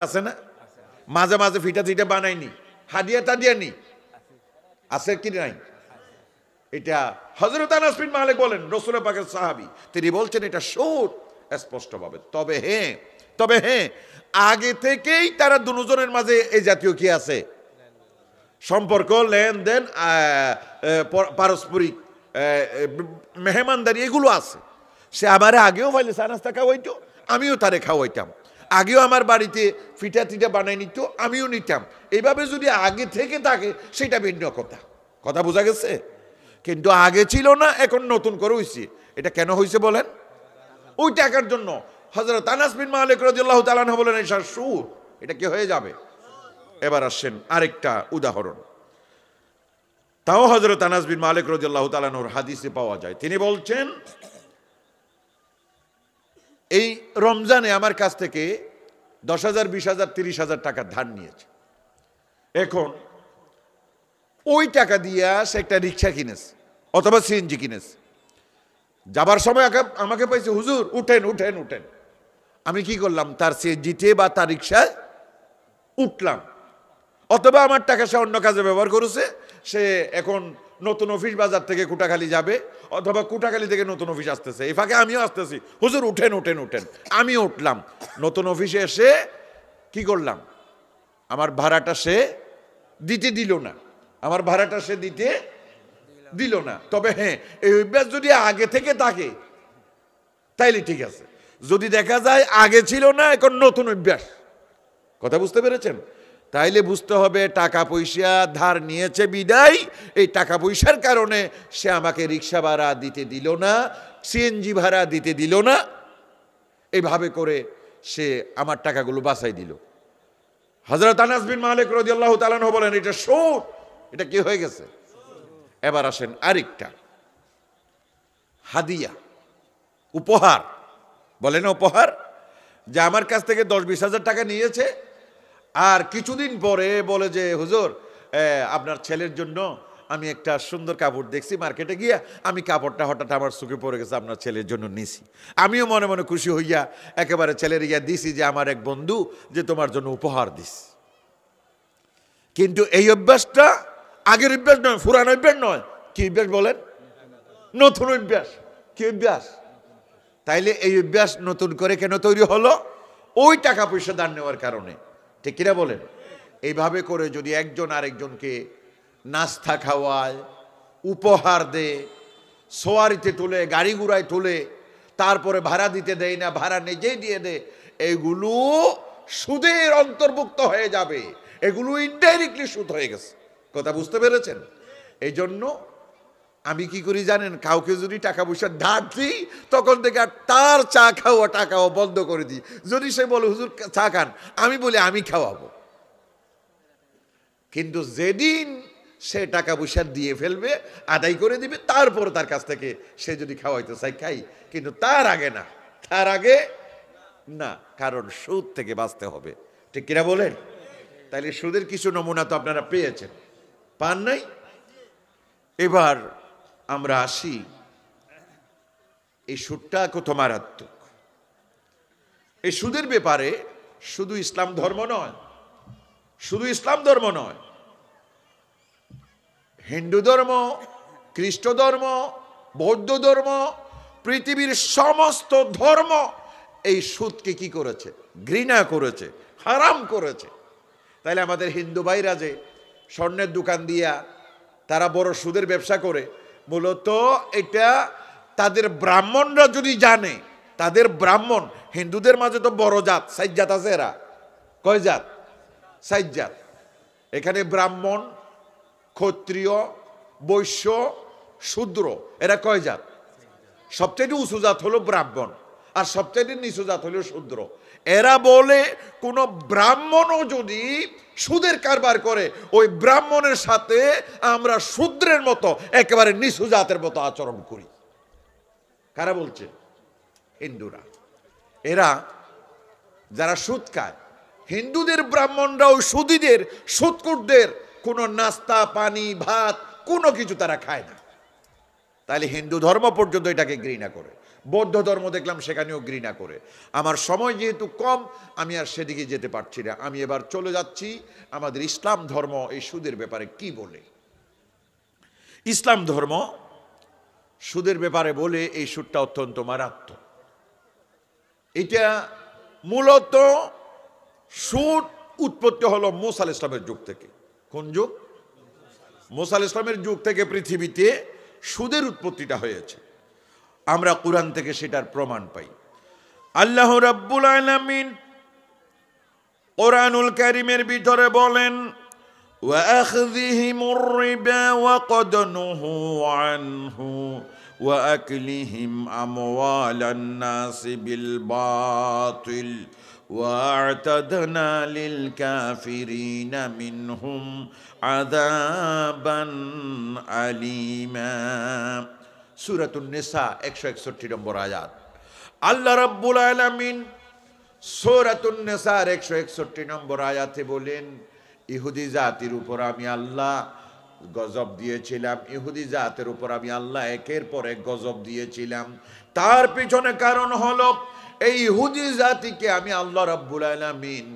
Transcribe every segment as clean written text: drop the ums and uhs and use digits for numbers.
আছে না? মাঝে মাঝে ফিটা ফিটা বানাইনি, হাদিয়া টাদিয়া নি, আছে কি নাই? এটা হযরত আনাস বিন মালিক বলেন, রাসূল পাকের সাহাবী, তিনি বলছেন এটা সুদ স্পষ্টভাবে। তবে হ্যাঁ আগে থেকেই তারা দুজনের মাঝে এই জাতীয় কি আছে সম্পর্ক, লেনদেন, পারস্পরিক মেহমানদারি এগুলো আছে। সে আমার আগেও ফাইলে নাস্তা খাওয়াইতো, আমিও তারে খাওয়াইতাম। আগেও আমার বাড়িতে ফিটা টিটা বানাই নিত, আমিও নিতাম। এইভাবে যদি আগে থেকে থাকে সেটা ভিন্ন কথা। কথা বোঝা গেছে? কিন্তু আগে ছিল না, এখন নতুন করে হইছে। এটা কেন হইছে বলেন? ওই টাকার জন্য। হযরত আনাস বিন মালিক রাদিয়াল্লাহু তাআলা আনহু বলেন এটা সুদ, এটা কি হয়ে যাবে? এবার আসেন আরেকটা উদাহরণ, তাও হযরত আনাস বিন মালিক রাদিয়াল্লাহু তাআলা আনহুর হাদিসে পাওয়া যায়। তিনি বলছেন এই রমজানে আমার কাছ থেকে 10,000, 20,000, 30,000 টাকা ধার নিয়েছে। এখন ওই টাকা দিয়া সে একটা রিক্সা কিনেছে অথবা সিএনজি কিনেছে। যাবার সময় আমাকে পাইছে, হুজুর উঠেন উঠেন উঠেন। আমি কি করলাম? তার সিএনজিতে বা তার রিক্সায় উঠলাম। অথবা আমার টাকা সে অন্য কাজে ব্যবহার করেছে, সে এখন নতুন অফিস বাজার থেকে কুটাখালী যাবে, অথবা কুটাখালী থেকে নতুন অফিস আসতেছে, এই ফাঁকে আমিও আসতেছি, হুজুর উঠেন উঠেন উঠেন। আমিও উঠলাম। নতুন অফিসে এসে কি করলাম? আমার ভাড়াটা সে দিতে দিল না, আমার ভাড়াটা সে দিতে দিল না। তবে হ্যাঁ এই অভ্যাস যদি আগে থেকে থাকে তাইলে ঠিক আছে। যদি দেখা যায় আগে ছিল না, এখন নতুন অভ্যাস, কথা বুঝতে পেরেছেন? তাইলে বুঝতে হবে টাকা পয়সা ধার নিয়েছে বিদায়, এই টাকা পয়সার কারণে সে আমাকে রিক্সা ভাড়া দিতে দিল না, সিএনজি ভাড়া দিতে দিল না। এইভাবে করে সে আমার টাকাগুলো বাঁচাই দিল। হযরত আনাস বিন মালিক রাদিয়াল্লাহু তাআলা আনহু বলেন এটা সুদ, এটা কি হয়ে গেছে? এবার আসেন আরেকটা, হাদিয়া, উপহার। বলে না উপহার, যে আমার কাছ থেকে 10-20 হাজার টাকা নিয়েছে, আর কিছুদিন পরে বলে যে হুজুর আপনার ছেলের জন্য আমি একটা সুন্দর কাপড় দেখছি মার্কেটে গিয়া, আমি কাপড়টা হঠাৎ আমার চোখে পড়ে গেছে, আপনার ছেলের জন্য নিছি। আমিও মনে মনে খুশি হইয়া একেবারে ছেলের ইয়া দিছি যে আমার এক বন্ধু যে তোমার জন্য উপহার দিস। কিন্তু এই অভ্যাসটা আগের অভ্যাস নয়, পুরানো অভ্যাস নয়। কি অভ্যাস বলেন? নতুন অভ্যাস। কি অভ্যাস? তাইলে এই অভ্যাস নতুন করে কেন তৈরি হলো? ওই টাকা পয়সা দান নেওয়ার কারণে, ঠিক কিনা বলেন? এইভাবে করে যদি একজন আরেকজনকে নাস্তা খাওয়ায়, উপহার দেয়, সোয়ারিতে তুলে, গাড়ি ঘোড়ায় তুলে, তারপরে ভাড়া দিতে দেয় না, ভাড়া নিজেই দিয়ে দেয়, এগুলো সুদের অন্তর্ভুক্ত হয়ে যাবে। এগুলো ইনডাইরেক্টলি সুদ হয়ে গেছে। কথা বুঝতে পেরেছেন? এই জন্য আমি কি করি জানেন? কাউকে যদি টাকা পয়সা ধার দিই, তখন থেকে আর তার চা খাওয়া টাকাও বন্ধ করে দিই। যদি সে বলে হুজুর চা খান, আমি বলি আমি খাওয়াবো। কিন্তু যেদিন সে টাকা পয়সা দিয়ে ফেলবে, আদায় করে দিবে, তারপর তার কাছ থেকে সে যদি খাওয়াইতে চাই খাই, কিন্তু তার আগে না, তার আগে না। কারণ সুদ থেকে বাঁচতে হবে, ঠিক কিনা বলেন? তাইলে সুদের কিছু নমুনা তো আপনারা পেয়েছেন, পান নাই? এবার আমরা আসি, এই সুদটা কত মারাত্মক। এই সুদের ব্যাপারে শুধু ইসলাম ধর্ম নয়, শুধু ইসলাম ধর্ম নয়, হিন্দু ধর্ম, খ্রিস্ট ধর্ম, বৌদ্ধ ধর্ম, পৃথিবীর সমস্ত ধর্ম এই সুদকে কি করেছে? ঘৃণা করেছে, হারাম করেছে। তাইলে আমাদের হিন্দু ভাইরা যে স্বর্ণের দোকান দিয়া তারা বড় সুদের ব্যবসা করে, মূলত এটা তাদের ব্রাহ্মণরা যদি জানে, তাদের ব্রাহ্মণ, হিন্দুদের মাঝে তো বড় জাত, ৬০ জাত আছে। এরা কয় জাত? ৬০ জাত। এখানে ব্রাহ্মণ, ক্ষত্রিয়, বৈশ্য, শূদ্র, এরা কয় জাত? সবচেয়ে উঁচু জাত হলো ব্রাহ্মণ, আর সবচেয়ে নিচু জাত হলো শূদ্র। এরা বলে কোন ব্রাহ্মণও যদি সুদের কারবার করে, ওই ব্রাহ্মণের সাথে আমরা শূদ্রের মতো একেবারে নিচু জাতের মতো আচরণ করি। কারা বলছে? হিন্দুরা। এরা যারা সুদ খায়, হিন্দুদের ব্রাহ্মণরা ওই সুদীদের, সুদকুটদের কোনো নাস্তা, পানি, ভাত কোনো কিছু তারা খায় না। তাহলে হিন্দু ধর্ম পর্যন্ত এটাকে ঘৃণা করে। বৌদ্ধ ধর্ম দেখলাম সেখানেও ঘৃণা করে। আমার সময় যেহেতু কম, আমি আর সেদিকে যেতে পারছি না। আমি এবার চলে যাচ্ছি আমাদের ইসলাম ধর্ম এই সুদের ব্যাপারে কি বলে। ইসলাম ধর্ম সুদের ব্যাপারে বলে এই সুদটা অত্যন্ত মারাত্মক। এটা মূলত সুদ উৎপত্তি হলো মুসা আলাইহিস সালামের যুগ থেকে। কোন যুগ? মুসা আলাইহিস সালামের যুগ থেকে পৃথিবীতে সুদের উৎপত্তিটা হয়েছে। আমরা কুরআন থেকে সেটার প্রমাণ পাই। আল্লাহ রাব্বুল আলামিন কুরআনুল কারীমের ভিতরে বলেন, ওয়া আখযিহিমুর রিবা ওয়া ক্বাদ নুহু আনহু ওয়া আকলিহিম আমওয়ালান নাসি বিল বাতিল ওয়া আ'তাদনা লিল কাফিরিনা মিনহুম আযাবান আলীমা। সূরাতুন নিসা 161 নম্বর আয়াত। আল্লাহ রাব্বুল আলামিন সূরাতুন নিসার 161 নম্বর আয়াতে বলেন, ইহুদি জাতির উপর আমি আল্লাহ গজব দিয়েছিলাম। ইহুদি জাতের উপর আমি আল্লাহ একের পর এক গজব দিয়েছিলাম। তার পিছনে কারণ হলো এই ইহুদি জাতিকে আমি আল্লাহ রাব্বুল আলামিন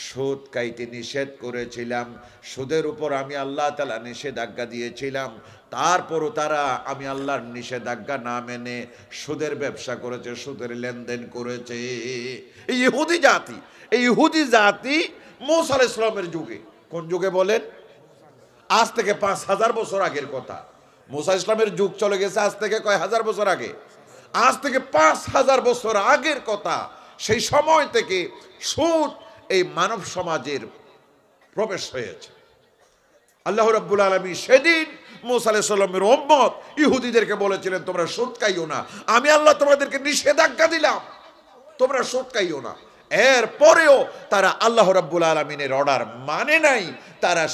সুদ খাইতে নিষেধ করেছিলাম। সুদের উপর আমি আল্লাহ তাআলা নিষেধাজ্ঞা দিয়েছিলাম। তারপরও তারা আমি আল্লাহর নিষেধাজ্ঞা না মেনে সুদের ব্যবসা করেছে, সুদের লেনদেন করেছে। এই ইহুদি জাতি মুসা আলাইহিস সালামের যুগে, কোন যুগে বলেন? আজ থেকে 5000 বছর আগের কথা। মুসা ইসলামের যুগ চলে গেছে আজ থেকে কয় হাজার বছর আগে। আজ থেকে 5000 বছর আগের কথা। সেই সময় থেকে সুদ এই মানব সমাজের প্রবেশ হয়েছে। আল্লাহ রাব্বুল আলামিন সেদিন মুসা আলাইহিস সালামের উম্মত ইহুদিদেরকে বলেছিলেন, তোমরা সুদ খাইও না। আমি আল্লাহ তোমাদেরকে নিষেধাজ্ঞা দিলাম, তোমরা সুদ খাইও না। এর পরেও তারা আল্লাহ রাব্বুল আলামিনের অর্ডার মানে নাই। তারা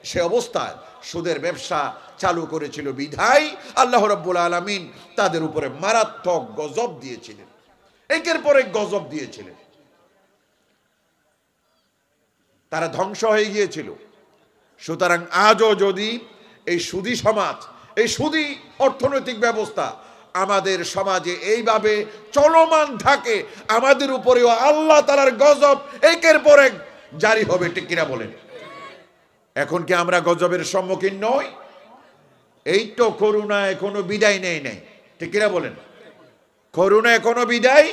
সে অবস্থায় সুদের ব্যবসা চালু করেছিল বিধায় আল্লাহ রাব্বুল আলামিন তাদের উপরে মারাত্মক গজব দিয়েছিলেন, একের পর এক গজব দিয়েছিলেন। তারা ধ্বংস হয়ে গিয়েছিল। সুতরাং আজও যদি এই সুদী সমাজ, এই সুদী অর্থনৈতিক ব্যবস্থা আমাদের সমাজে এইভাবে চলমান থাকে, আমাদের উপরেও আল্লাহ তাআলার গজব একের পর এক জারি হবে। ঠিক কিনা বলেন? এখন কি আমরা গজবের সম্মুখীন নই? এই তো করোনা এখনো বিদায় নেয় নাই। ঠিক কিনা বলেন? করোনা এখনো বিদায়,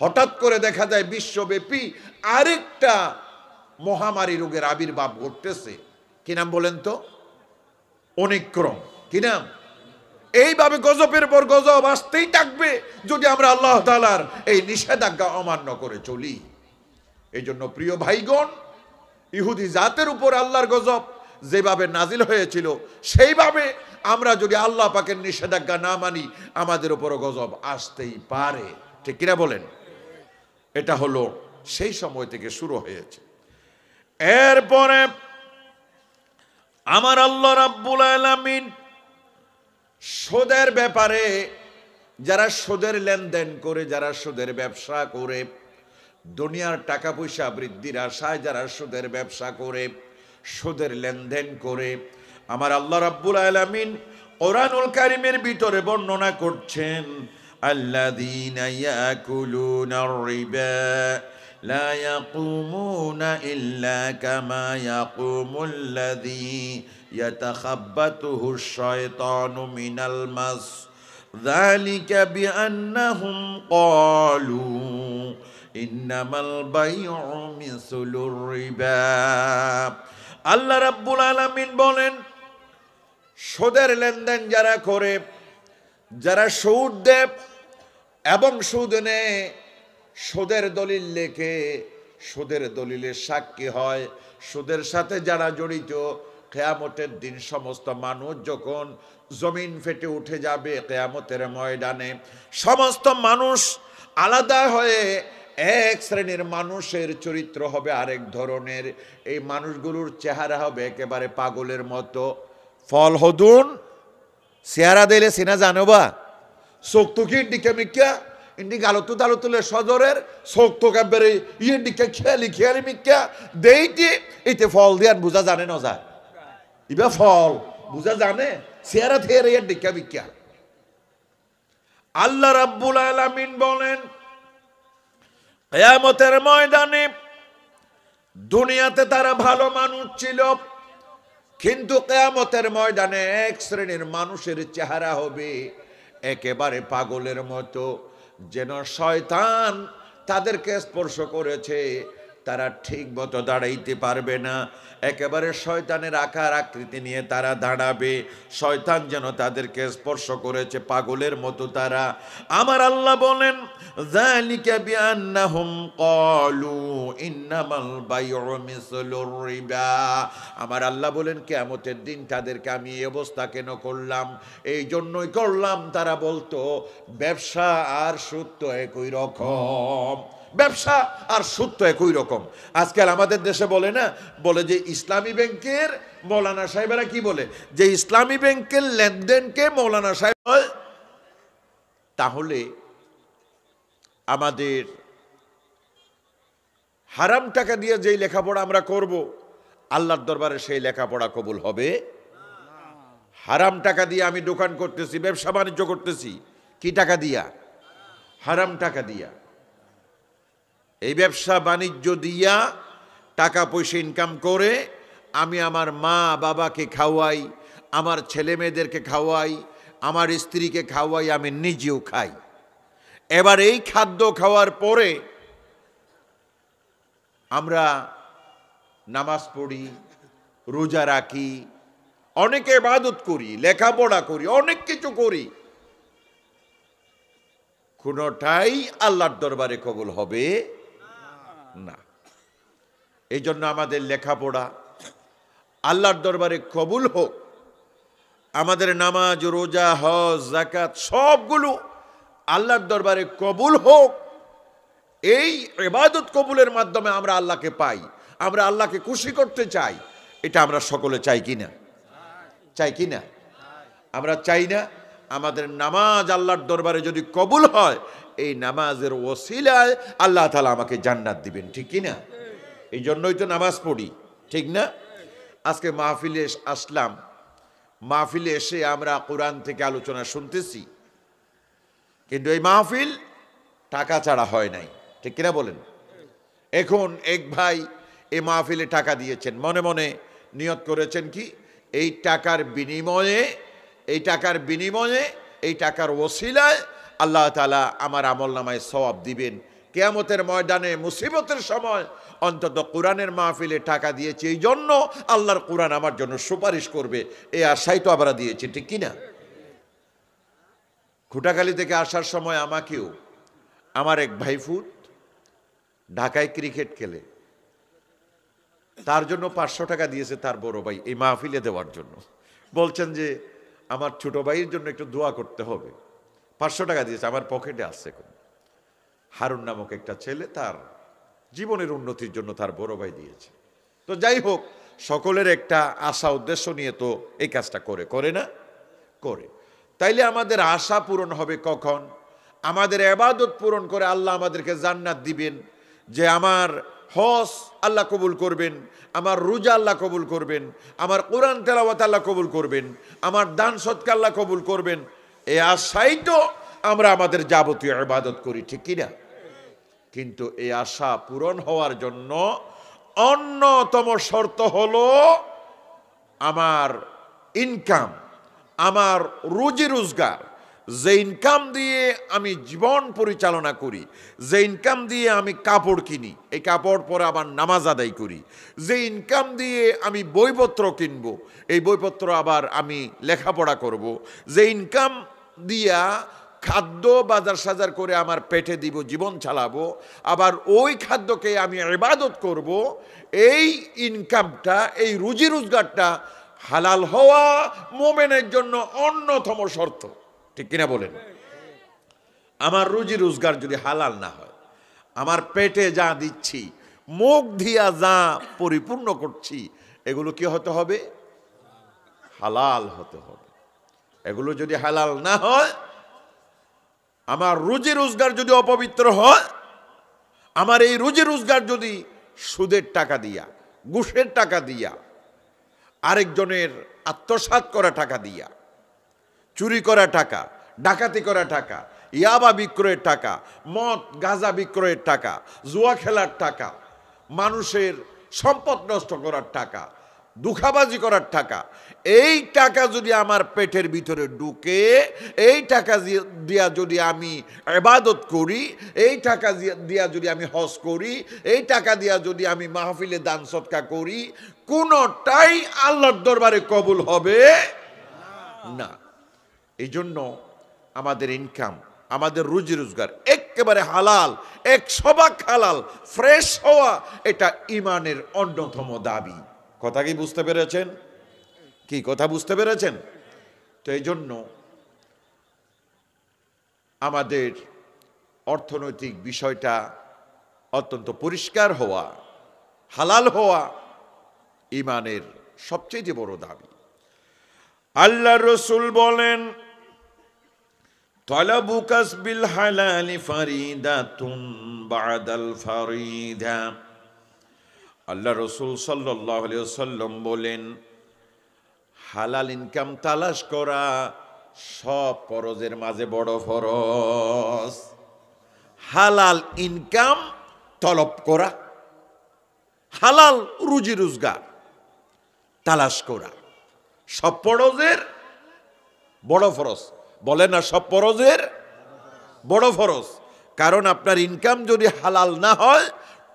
হঠাৎ করে দেখা যায় বিশ্বব্যাপী আরেকটা মহামারী রোগের আবির্ভাব ঘটতেছে। কি নাম বলেন তো? অনিক্রম। কি নাম? এইভাবে গজবের পর গজব আসতেই থাকবে যদি আমরা আল্লাহ তাআলার এই নিষেধাজ্ঞা অমান্য করে চলি। এই জন্য প্রিয় ভাইগণ, ইহুদি জাতের উপর আল্লাহর গজব যেভাবে নাজিল হয়েছিল সেইভাবে আমরা যদি আল্লাহ পাকের নিষেধাজ্ঞা না মানি, আমাদের উপরও গজব আসতেই পারে। ঠিক কিনা বলেন? এটা হলো সেই সময় থেকে শুরু হয়েছে। এরপরে আমার আল্লাহ রাব্বুল আলামিন সুদের ব্যাপারে, যারা সুদের লেনদেন করে, যারা সুদের ব্যবসা করে, দুনিয়ার টাকা পয়সা বৃদ্ধির আশায় যারা সুদের ব্যবসা করে, সুদের লেনদেন করে, আমার আল্লাহ রাব্বুল আলামিন কোরআনুল কারীমের ভিতরে বর্ণনা করছেন, আল্লাযীনা ইয়াকুলুনার রিবা লা ইয়াকুমুনা ইল্লা কামা ইয়াকুমুল্লাযী ইয়াতাখাব্বাতুহুশ শায়তানু মিনাল মাস যালিকা বিআন্নাহুম ক্বালু ইন্নামাল বাইউ মিসলুর রিবা। আল্লাহ রাব্বুল আলামিন বলেন, সুদের লেনদেন যারা করে, যারা সুদ দেয় এবং সুদ নেয়, সুদের দলিল লেখে, সুদের দলিলের সাক্ষী হয়, সুদের সাথে যারা জড়িত, কিয়ামতের দিন সমস্ত মানুষ যখন জমিন ফেটে উঠে যাবে কিয়ামতের ময়দানে, সমস্ত মানুষ আলাদা হয়ে এক শ্রেণীর মানুষের চরিত্র হবে আরেক ধরনের। এই মানুষগুলোর চেহারা হবে একেবারে পাগলের মতো। ফল হদুন চেহারা দিলে সিনা জানোবা, চোখ তুকি দিকে মিকা ইন্দি গালতু তালু তুলে সজরের চোখ তো একেবারে ইয়ে দিকে খেয়ালি খেয়ালি মিকা দেইটি এতে ফল দিয়ান বুঝা জানে না যায়, ইবা ফল বুঝা জানে চেহারা থেয়ে ইয়ে দিকে মিকা। আল্লাহ রাব্বুল আলামিন বলেন, কিয়ামতের ময়দানে দুনিয়াতে তারা ভালো মানুষ ছিল, কিন্তু কিয়ামতের ময়দানে এক শ্রেণীর মানুষের চেহারা হবে একেবারে পাগলের মতো, যেন শয়তান তাদেরকে স্পর্শ করেছে, তারা ঠিক মতো দাঁড়াইতে পারবে না, একেবারে শয়তানের আকার আকৃতি নিয়ে তারা দাঁড়াবে, শয়তান যেন তাদেরকে স্পর্শ করেছে, পাগলের মতো তারা। আমার আল্লাহ বলেন, যালিকা বিআন্নাহুম ক্বালু ইন্নামাল বাইউ মিসলুর রিবা। আমার আল্লাহ বলেন, কিয়ামতের দিন তাদেরকে আমি এই অবস্থা কেন করলাম? এই জন্যই করলাম, তারা বলতো ব্যবসা আর সুদ তো একই রকম, ব্যবসা আর সুদ তো একই রকম। আজকাল আমাদের দেশে বলে না, বলে যে ইসলামী ব্যাংকের মৌলানা সাহেবেরা কি বলে, যে ইসলামী ব্যাংকের লেনদেনকে মৌলানা সাহেব। তাহলে আমাদের হারাম টাকা দিয়ে যেই লেখাপড়া আমরা করব, আল্লাহর দরবারে সেই লেখাপড়া কবুল হবে? হারাম টাকা দিয়ে আমি দোকান করতেছি, ব্যবসা বাণিজ্য করতেছি, কি টাকা দিয়া? হারাম টাকা দিয়া। এই ব্যবসা বাণিজ্য দিয়া টাকা পয়সা ইনকাম করে আমি আমার মা বাবাকে খাওয়াই, আমার ছেলে মেয়েদেরকে খাওয়াই, আমার স্ত্রীকে খাওয়াই, আমি নিজেও খাই। এবার এই খাদ্য খাওয়ার পরে আমরা নামাজ পড়ি, রোজা রাখি, অনেকে ইবাদত করি, লেখাপড়া করি, অনেক কিছু করি, কোনোটাই আল্লাহর দরবারে কবুল হবে না। এই জন্য আমাদের লেখাপড়া আল্লাহর দরবারে কবুল হোক, আমাদের নামাজ, রোজা, হজ, যাকাত সবগুলো আল্লাহর দরবারে কবুল হোক। এই ইবাদত কবুলের মাধ্যমে আমরা আল্লাহকে পাই, আমরা আল্লাহকে খুশি করতে চাই। এটা আমরা সকলে চাই কিনা? চাই কিনা? আমরা চাই না? আমাদের নামাজ আল্লাহর দরবারে যদি কবুল হয়, এই নামাজের ওসিলায় আল্লাহ তাআলা আমাকে জান্নাত দিবেন, ঠিক কিনা? এই জন্যই তো নামাজ পড়ি, ঠিক না? আজকে মাহফিলে আসলাম, মাহফিলে এসে আমরা কোরআন থেকে আলোচনা শুনতেছি, কিন্তু এই মাহফিল টাকা ছাড়া হয় নাই, ঠিক কিনা বলেন? এখন এক ভাই এই মাহফিলে টাকা দিয়েছেন, মনে মনে নিয়ত করেছেন কি, এই টাকার বিনিময়ে, এই টাকার ওসিলায় আল্লাহ তাআলা আমার আমলনামায় সওয়াব দিবেন। কিয়ামতের ময়দানে মুসিবতের সময় অন্তত কোরআনের মাহফিলে টাকা দিয়েছে, এই জন্য আল্লাহর কোরআন আমার জন্য সুপারিশ করবে, এই আশাই তো আমরা দিয়েছি, ঠিক কিনা? খুঁটাখালী থেকে আসার সময় আমাকেও আমার এক ভাইফুত ঢাকায় ক্রিকেট খেলে, তার জন্য 500 টাকা দিয়েছে তার বড় ভাই এই মাহফিলে দেওয়ার জন্য। বলছেন যে আমার ছোট ভাইয়ের জন্য একটু দোয়া করতে হবে, 500 টাকা দিয়েছে, আমার পকেটে আসছে। হারুন নামক একটা ছেলে, তার জীবনের উন্নতির জন্য তার বড় ভাই দিয়েছে। তো যাই হোক, সকলের একটা আশা উদ্দেশ্য নিয়ে তো এই কাজটা করে না করে। তাইলে আমাদের আশা পূরণ হবে কখন? আমাদের ইবাদত পূরণ করে আল্লাহ আমাদেরকে জান্নাত দিবেন, যে আমার হজ আল্লাহ কবুল করবেন, আমার রোজা আল্লাহ কবুল করবেন, আমার কোরআন তেলাওয়াত আল্লাহ কবুল করবেন, আমার দান সদকা আল্লাহ কবুল করবেন। এই আশাই তো আমরা আমাদের যাবতীয় ইবাদত করি, ঠিক কিনা? কিন্তু এই আশা পূরণ হওয়ার জন্য অন্যতম শর্ত হলো আমার ইনকাম, আমার রুজি রোজগার, যে ইনকাম দিয়ে আমি জীবন পরিচালনা করি, যে ইনকাম দিয়ে আমি কাপড় কিনি, এই কাপড় পরে আবার নামাজ আদায় করি, যে ইনকাম দিয়ে আমি বইপত্র কিনবো, এই বইপত্র আবার আমি লেখাপড়া করব, যে ইনকাম দিয়া খাদ্য বাজার সাজার করে আমার পেটে দিব, জীবন চালাবো, আবার ওই খাদ্যকে আমি ইবাদত করব, এই ইনকামটা, এই রুজি রোজগারটা হালাল হওয়া মুমিনের জন্য অন্যতম শর্ত, ঠিক কিনা বলেন? আমার রুজি রোজগার যদি হালাল না হয়, আমার পেটে যা দিচ্ছি, মুখ দিয়া যা পরিপূর্ণ করছি, এগুলো কি হতে হবে? হালাল হতে হবে। এগুলো যদি হালাল না হয়, আমার রুজি রোজগার যদি অপবিত্র হয়, আমার এই রুজি রোজগার যদি সুদের টাকা দিয়া, ঘুষের টাকা দিয়া, আরেকজনের আত্মসাৎ করা টাকা দিয়া, চুরি করা টাকা, ডাকাতি করা টাকা, ইয়াবা বিক্রয়ের টাকা, মদ গাঁজা বিক্রয়ের টাকা, জুয়া খেলার টাকা, মানুষের সম্পদ নষ্ট করার টাকা, দুঃখাবাজি করার টাকা, এই টাকা যদি আমার পেটের ভিতরে ঢুকে, এই টাকা দিয়া যদি আমি ইবাদত করি, এই টাকা দিয়া যদি আমি হজ করি, এই টাকা দিয়া যদি আমি মাহফিলে দান সদকা করি, কোনোটাই আল্লাহর দরবারে কবুল হবে না। এই জন্য আমাদের ইনকাম, আমাদের রুজি রোজগার একেবারে হালাল, 100% হালাল, ফ্রেশ হওয়া, এটা ইমানের অন্যতম দাবি। কথা কি বুঝতে পেরেছেন? কি কথা বুঝতে পেরেছেন? তো এই জন্য আমাদের অর্থনৈতিক বিষয়টা অত্যন্ত পরিষ্কার হওয়া, হালাল হওয়া ইমানের সবচেয়ে বড় দাবি। আল্লাহ রসুল বলেন, তলাবু কাসবিল হালালি ফারিদাতুন বাদাল ফারিদা। আল্লাহ রসুল সাল্লাল্লাহু আলাইহি ওয়াসাল্লাম বলেন, হালাল ইনকাম তালাশ করা সব ফরজের মাঝে বড় ফরজ। হালাল ইনকাম তলব করা, হালাল রুজি রোজগার তালাশ করা সব ফরজের বড় ফরজ। বলে না সব ফরজের বড় ফরজ। কারণ আপনার ইনকাম যদি হালাল না হয়,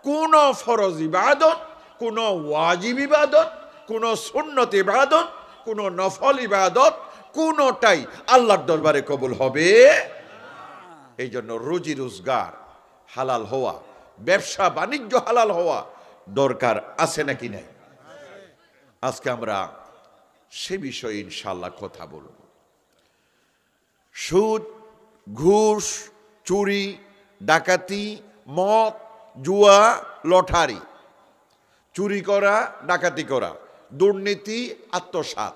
কোন ফরজ ইবাদত, কোন ওয়াজিব ইবাদত, কোন সুন্নত ইবাদত, কোন নফল ইবাদত, কোনটাই আল্লাহর দরবারে কবুল হবে। এই জন্য রুজি রোজগার হালাল হওয়া, ব্যবসা বাণিজ্য হালাল হওয়া দরকার আছে নাকি নাই? আজকে আমরা সে বিষয়ে ইনশাআল্লাহ কথা বলব। সুদ, ঘুষ, চুরি, ডাকাতি, মদ, জুয়া, লটারি, চুরি করা, ডাকাতি করা, দুর্নীতি, আত্মসাৎ,